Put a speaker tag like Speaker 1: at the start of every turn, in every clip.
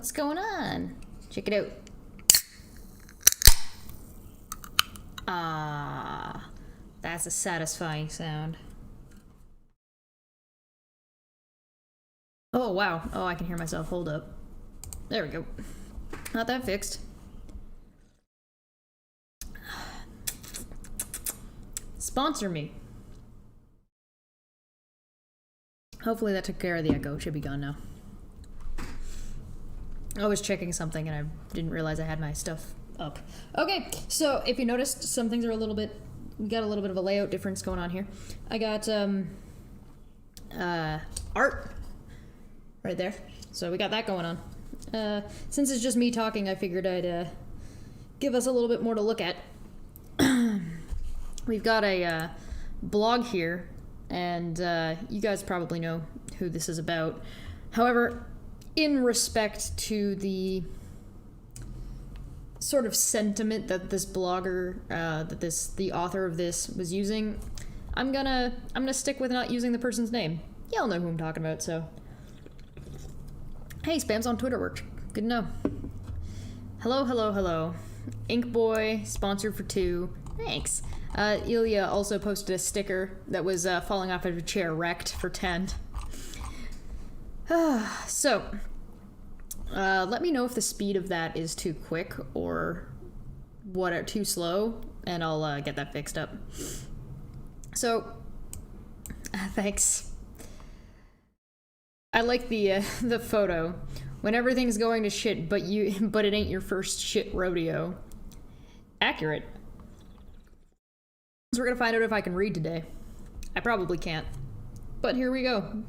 Speaker 1: What's going on? Check it out. Ah, that's a satisfying sound. Oh, wow. Oh, I can hear myself. Hold up. There we go. Not that fixed. Sponsor me. Hopefully that took care of the echo. It should be gone now. I was checking something and I didn't realize I had my stuff up. Okay, so if you noticed, some things are we got a little bit of a layout difference going on here. I got art right there. So we got that going on. Since it's just me talking, I figured I'd give us a little bit more to look at. We've got a blog here, and you guys probably know who this is about. However, in respect to the sort of sentiment that this blogger, the author of this was using, I'm gonna stick with not using the person's name. Y'all know who I'm talking about, so. Hey, spams on Twitter worked. Good to know. Hello, hello, hello. Ink Boy, sponsored for 2. Thanks. Ilya also posted a sticker that was falling off of a chair, wrecked, for 10. So, let me know if the speed of that is too quick or too slow, and I'll get that fixed up. So, thanks. I like the photo. When everything's going to shit, but it ain't your first shit rodeo. Accurate. So we're gonna find out if I can read today. I probably can't, but here we go.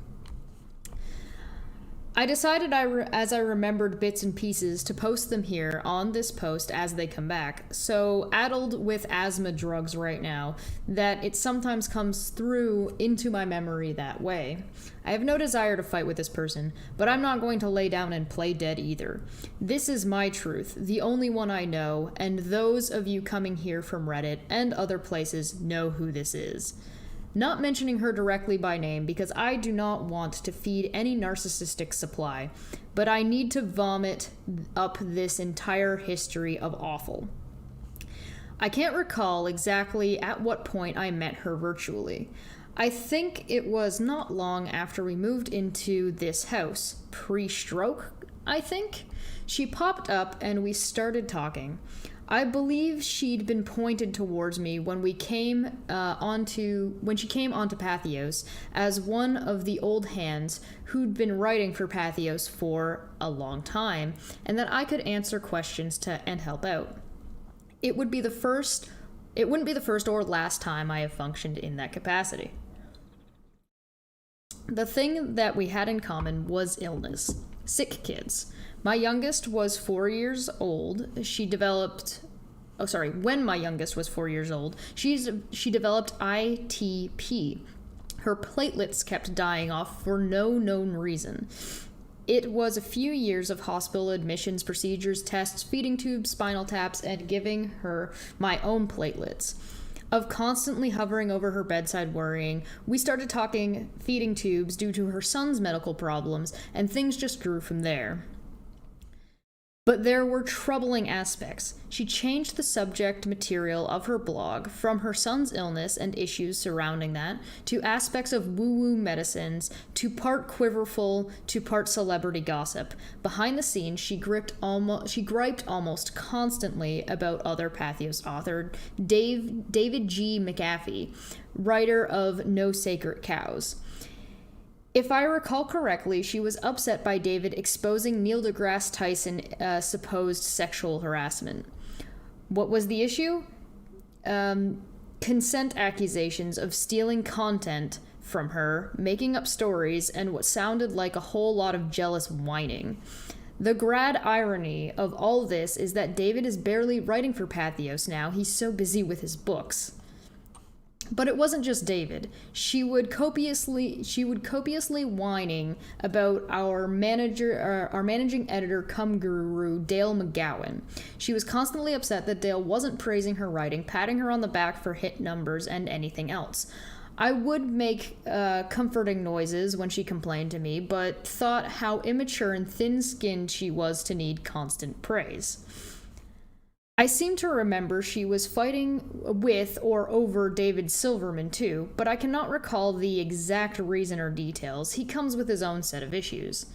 Speaker 1: I decided as I remembered bits and pieces to post them here on this post as they come back. So addled with asthma drugs right now that it sometimes comes through into my memory that way. I have no desire to fight with this person, but I'm not going to lay down and play dead either. This is my truth, the only one I know, and those of you coming here from Reddit and other places know who this is. Not mentioning her directly by name because I do not want to feed any narcissistic supply, but I need to vomit up this entire history of awful. I can't recall exactly at what point I met her virtually. I think it was not long after we moved into this house, pre-stroke, I think. She popped up and we started talking. I believe she'd been pointed towards me when she came onto Pathos as one of the old hands who'd been writing for Pathos for a long time, and that I could answer questions and help out. It wouldn't be the first or last time I have functioned in that capacity. The thing that we had in common was illness. Sick kids. My youngest was 4 years old. When my youngest was 4 years old, she developed ITP. Her platelets kept dying off for no known reason. It was a few years of hospital admissions, procedures, tests, feeding tubes, spinal taps, and giving her my own platelets. Of constantly hovering over her bedside worrying, we started talking feeding tubes due to her son's medical problems, and things just grew from there. But there were troubling aspects. She changed the subject material of her blog from her son's illness and issues surrounding that to aspects of woo-woo medicines to part quiverful to part celebrity gossip. Behind the scenes, she griped almost constantly about other Pathos author David G. McAfee, writer of No Sacred Cows. If I recall correctly, she was upset by David exposing Neil deGrasse Tyson supposed sexual harassment. What was the issue? Consent accusations of stealing content from her, making up stories, and what sounded like a whole lot of jealous whining. The grad irony of all this is that David is barely writing for Pathos now. He's so busy with his books. But it wasn't just David. She would copiously whining about our managing editor cum guru, Dale McGowan. She was constantly upset that Dale wasn't praising her writing, patting her on the back for hit numbers, and anything else. I would make comforting noises when she complained to me, but thought how immature and thin-skinned she was to need constant praise. I seem to remember she was fighting with or over David Silverman too, but I cannot recall the exact reason or details. He comes with his own set of issues.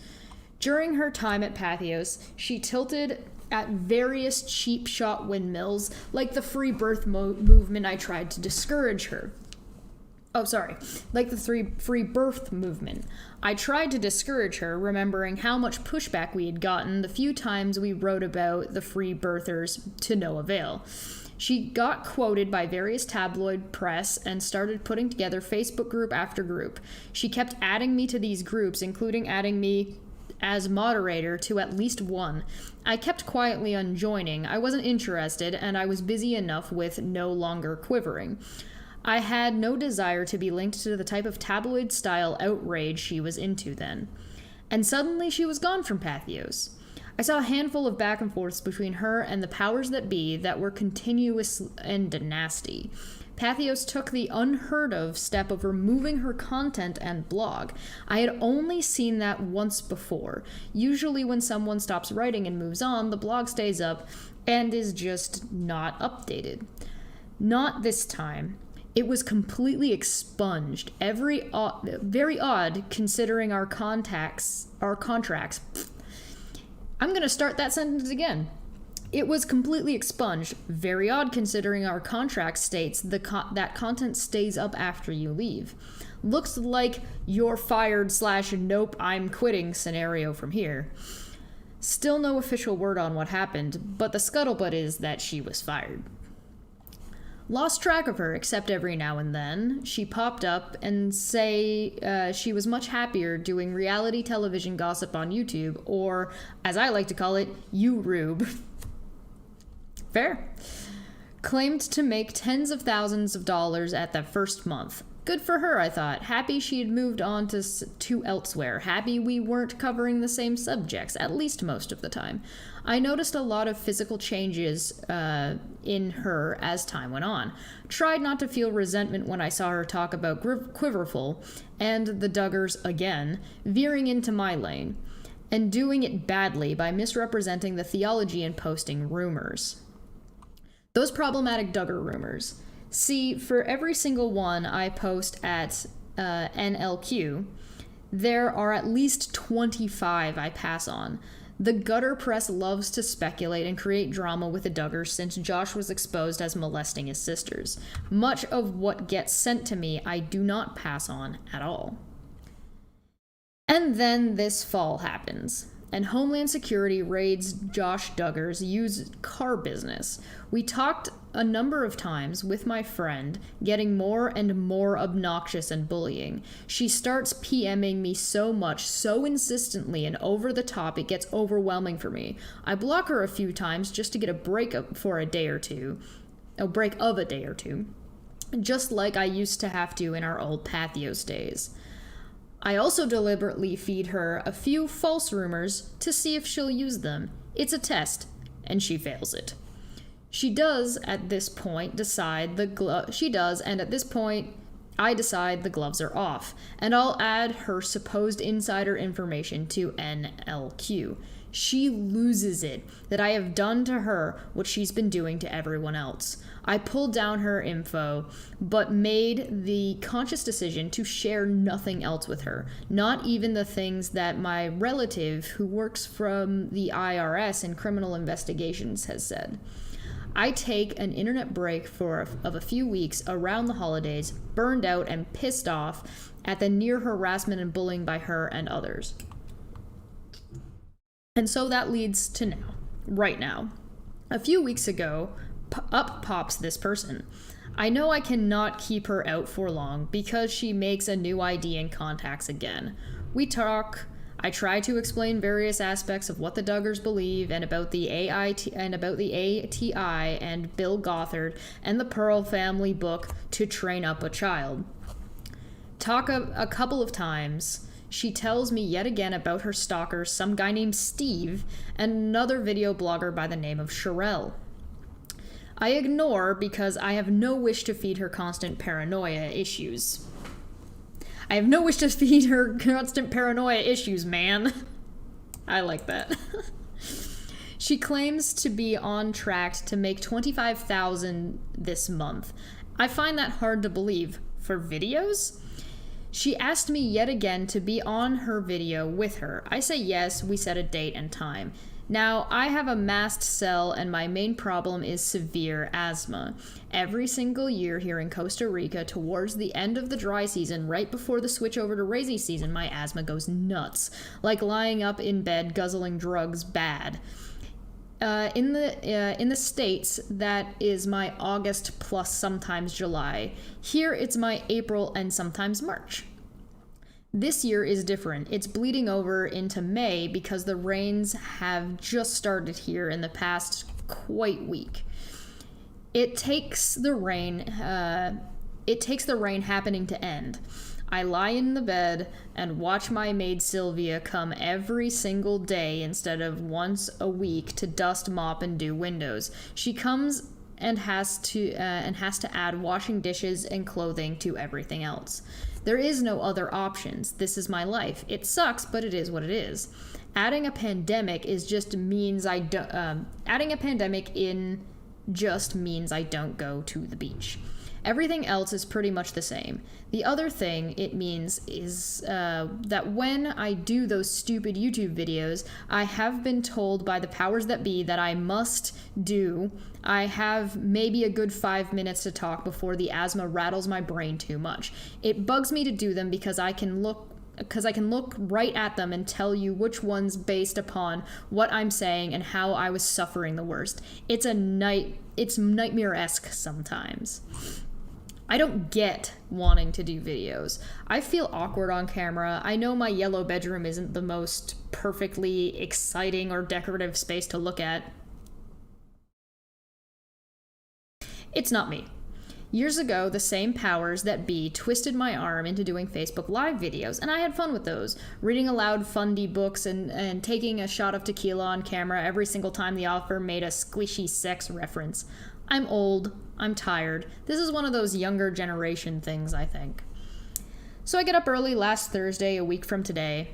Speaker 1: During her time at Pathos, she tilted at various cheap shot windmills, like the free birth movement. I tried to discourage her. Like the free birth movement. I tried to discourage her, remembering how much pushback we had gotten the few times we wrote about the free birthers to no avail. She got quoted by various tabloid press and started putting together Facebook group after group. She kept adding me to these groups, including adding me as moderator to at least one. I kept quietly unjoining. I wasn't interested, and I was busy enough with no longer quivering. I had no desire to be linked to the type of tabloid-style outrage she was into then. And suddenly she was gone from Pathos. I saw a handful of back and forths between her and the powers that be that were continuous and nasty. Pathos took the unheard-of step of removing her content and blog. I had only seen that once before. Usually when someone stops writing and moves on, the blog stays up and is just not updated. Not this time. It was completely expunged. Very odd considering our contracts. I'm going to start that sentence again. It was completely expunged. Very odd considering our contract states that content stays up after you leave. Looks like you're fired / nope, I'm quitting scenario from here. Still no official word on what happened, but the scuttlebutt is that she was fired. Lost track of her, except every now and then. She popped up and say she was much happier doing reality television gossip on YouTube, or, as I like to call it, YouRube. Fair. Claimed to make tens of thousands of dollars at that first month. Good for her, I thought. Happy she had moved on to elsewhere. Happy we weren't covering the same subjects, at least most of the time. I noticed a lot of physical changes in her as time went on. Tried not to feel resentment when I saw her talk about Quiverful and the Duggars again, veering into my lane, and doing it badly by misrepresenting the theology and posting rumors. Those problematic Duggar rumors. See, for every single one I post at NLQ, there are at least 25 I pass on. The gutter press loves to speculate and create drama with the Duggars since Josh was exposed as molesting his sisters. Much of what gets sent to me I do not pass on at all. And then this fall happens, and Homeland Security raids Josh Duggar's used car business. We talked a number of times with my friend, getting more and more obnoxious and bullying. She starts PMing me so much, so insistently and over the top, it gets overwhelming for me. I block her a few times just to get a break of a day or two, just like I used to have to in our old Pathos days. I also deliberately feed her a few false rumors to see if she'll use them. It's a test, and she fails it. She does, at this point, decide and at this point, I decide the gloves are off, and I'll add her supposed insider information to NLQ. She loses it that I have done to her what she's been doing to everyone else. I pulled down her info, but made the conscious decision to share nothing else with her, not even the things that my relative who works from the IRS in criminal investigations has said. I take an internet break of a few weeks around the holidays, burned out and pissed off at the near harassment and bullying by her and others. And so that leads to now, right now. A few weeks ago, up pops this person. I know I cannot keep her out for long because she makes a new ID and contacts again. We talk. I try to explain various aspects of what the Duggars believe and about the ATI and Bill Gothard and the Pearl family book To Train Up a Child. Talk a couple of times. She tells me yet again about her stalkers, some guy named Steve, and another video blogger by the name of Sherelle. I ignore because I have no wish to feed her constant paranoia issues. I have no wish to feed her constant paranoia issues, man. I like that. She claims to be on track to make $25,000 this month. I find that hard to believe. For videos? She asked me yet again to be on her video with her. I say yes, we set a date and time. Now, I have a mast cell and my main problem is severe asthma. Every single year here in Costa Rica, towards the end of the dry season, right before the switch over to rainy season, my asthma goes nuts. Like lying up in bed guzzling drugs bad. In the States, that is my August plus sometimes July. Here it's my April and sometimes March. This year is different. It's bleeding over into May because the rains have just started here in the past quite week. It takes the rain happening to end. I lie in the bed and watch my maid Sylvia come every single day instead of once a week to dust, mop, and do windows. She comes and has to add washing dishes and clothing to everything else. There is no other options. This is my life. It sucks, but it is what it is. Adding a pandemic means I don't go to the beach. Everything else is pretty much the same. The other thing it means is that when I do those stupid YouTube videos, I have been told by the powers that be that I must do. I have maybe a good 5 minutes to talk before the asthma rattles my brain too much. It bugs me to do them because I can look right at them and tell you which ones based upon what I'm saying and how I was suffering the worst. It's nightmare-esque sometimes. I don't get wanting to do videos. I feel awkward on camera. I know my yellow bedroom isn't the most perfectly exciting or decorative space to look at. It's not me. Years ago, the same powers that be twisted my arm into doing Facebook Live videos, and I had fun with those, reading aloud fundy books and taking a shot of tequila on camera every single time the author made a squishy sex reference. I'm old. I'm tired. This is one of those younger generation things, I think. So I get up early last Thursday, a week from today.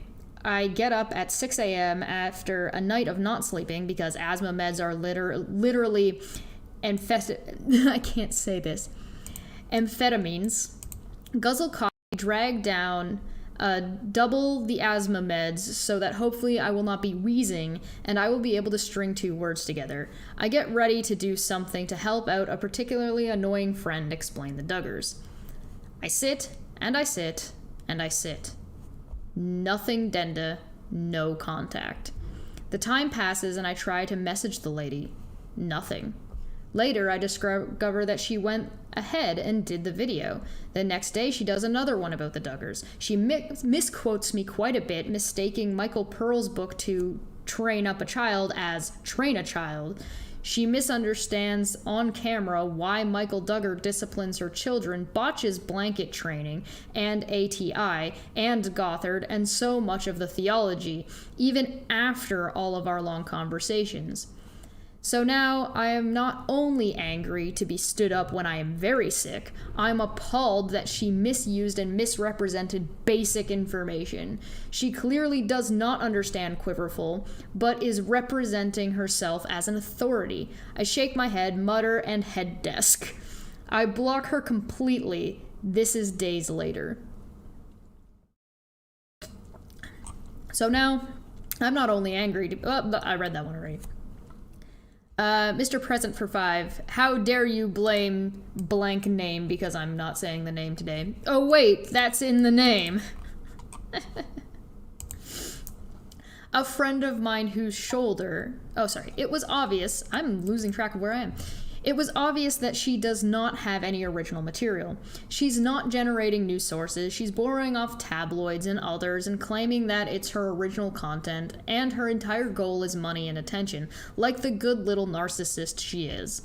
Speaker 1: I get up at 6 a.m. after a night of not sleeping because asthma meds are literally I can't say this. Amphetamines. Guzzle coffee, drag down, double the asthma meds so that hopefully I will not be wheezing and I will be able to string 2 words together. I get ready to do something to help out a particularly annoying friend explain the Duggars. I sit, and I sit, and I sit. Nothing denda, no contact. The time passes and I try to message the lady. Nothing. Later, I discover that she went ahead and did the video. The next day, she does another one about the Duggars. She misquotes me quite a bit, mistaking Michael Pearl's book to Train Up a Child as Train a Child. She misunderstands on camera why Michael Duggar disciplines her children, botches blanket training, and ATI, and Gothard, and so much of the theology, even after all of our long conversations. So now I am not only angry to be stood up when I am very sick, I'm appalled that she misused and misrepresented basic information. She clearly does not understand Quiverful, but is representing herself as an authority. I shake my head, mutter, and head desk. I block her completely. This is days later. So now, I'm not only angry I read that one already. Mr. Present for 5, how dare you blame blank name because I'm not saying the name today. Oh wait, that's in the name. A friend of mine whose shoulder... Oh, sorry. It was obvious... I'm losing track of where I am. It was obvious that she does not have any original material. She's not generating new sources, she's borrowing off tabloids and others and claiming that it's her original content, and her entire goal is money and attention, like the good little narcissist she is.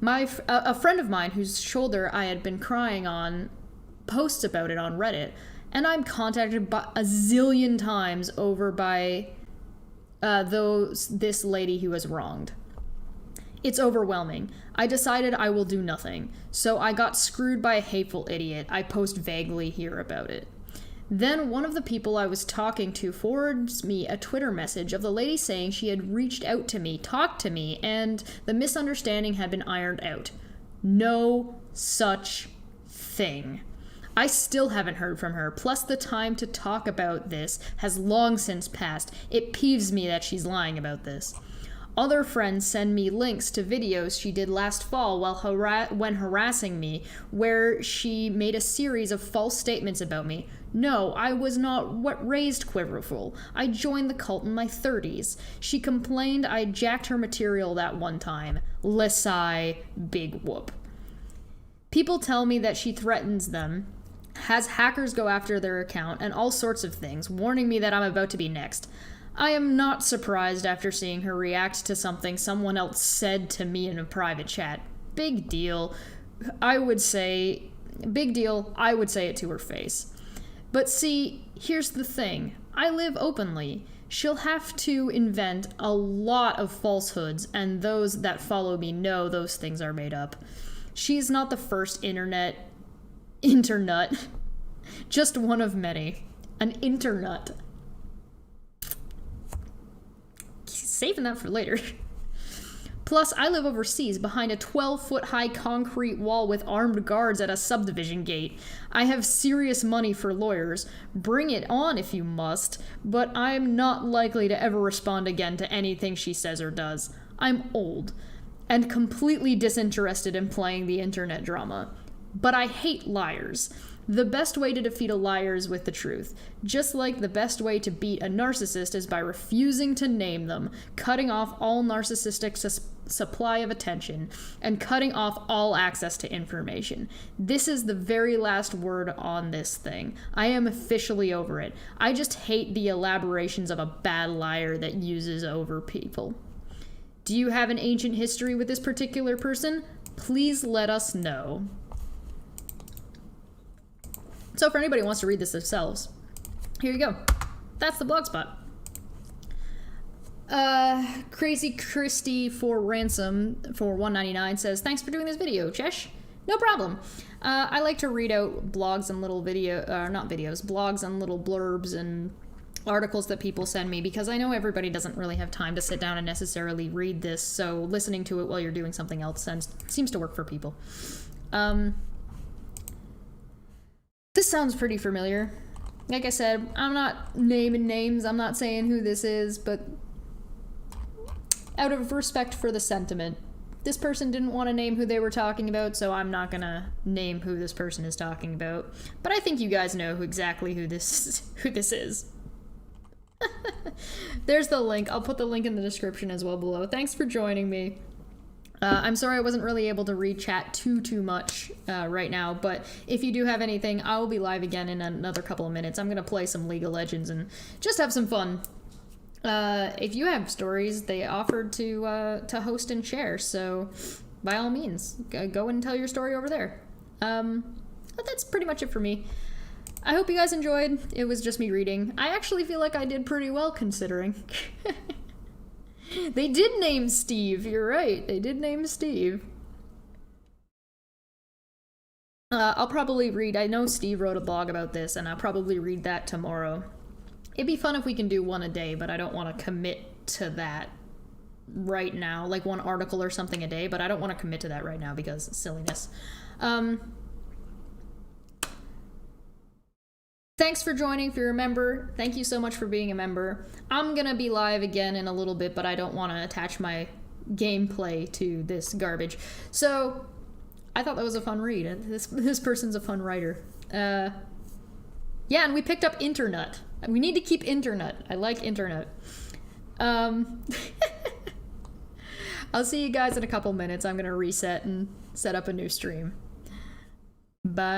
Speaker 1: A friend of mine whose shoulder I had been crying on posts about it on Reddit, and I'm contacted by a zillion times over by this lady who was wronged. It's overwhelming. I decided I will do nothing. So I got screwed by a hateful idiot. I post vaguely here about it. Then one of the people I was talking to forwards me a Twitter message of the lady saying she had reached out to me, talked to me, and the misunderstanding had been ironed out. No such thing. I still haven't heard from her, plus the time to talk about this has long since passed. It peeves me that she's lying about this. Other friends send me links to videos she did last fall when harassing me, where she made a series of false statements about me. No, I was not raised quiverful. I joined the cult in my 30s. She complained I jacked her material that one time. Lissai, big whoop. People tell me that she threatens them, has hackers go after their account, and all sorts of things, warning me that I'm about to be next. I am not surprised after seeing her react to something someone else said to me in a private chat. Big deal. I would say it to her face. But see, here's the thing. I live openly. She'll have to invent a lot of falsehoods, and those that follow me know those things are made up. She's not the first internet, just one of many. An internut. Saving that for later. Plus, I live overseas behind a 12-foot high concrete wall with armed guards at a subdivision gate. I have serious money for lawyers. Bring it on if you must, but I'm not likely to ever respond again to anything she says or does. I'm old and completely disinterested in playing the internet drama. But I hate liars. The best way to defeat a liar is with the truth. Just like the best way to beat a narcissist is by refusing to name them, cutting off all narcissistic supply of attention, and cutting off all access to information. This is the very last word on this thing. I am officially over it. I just hate the elaborations of a bad liar that uses over people. Do you have an ancient history with this particular person? Please let us know. So for anybody who wants to read this themselves, here you go. That's the blogspot. Crazy Christy for Ransom for $1.99 says, thanks for doing this video, Chesh. No problem. I like to read out blogs and little blogs and little blurbs and articles that people send me, because I know everybody doesn't really have time to sit down and necessarily read this, so listening to it while you're doing something else seems to work for people. This sounds pretty familiar. Like I said, I'm not naming names, I'm not saying who this is, but out of respect for the sentiment, this person didn't want to name who they were talking about, so I'm not gonna name who this person is talking about. But I think you guys know exactly who this is. There's the link. I'll put the link in the description as well below. Thanks for joining me. I'm sorry I wasn't really able to read chat too much right now, but if you do have anything, I will be live again in another couple of minutes. I'm going to play some League of Legends and just have some fun. If you have stories, they offered to host and share, so by all means, go and tell your story over there. But that's pretty much it for me. I hope you guys enjoyed. It was just me reading. I actually feel like I did pretty well considering. They did name Steve, you're right. They did name Steve. I'll probably read, I know Steve wrote a blog about this, and I'll probably read that tomorrow. It'd be fun if we can do one a day, but I don't want to commit to that right now. Like one article or something a day, but I don't want to commit to that right now because it's silliness. Thanks for joining. If you're a member, thank you so much for being a member. I'm gonna be live again in a little bit, but I don't want to attach my gameplay to this garbage. So I thought that was a fun read. This person's a fun writer. Yeah, and we picked up internet. We need to keep internet. I like internet. I'll see you guys in a couple minutes. I'm gonna reset and set up a new stream.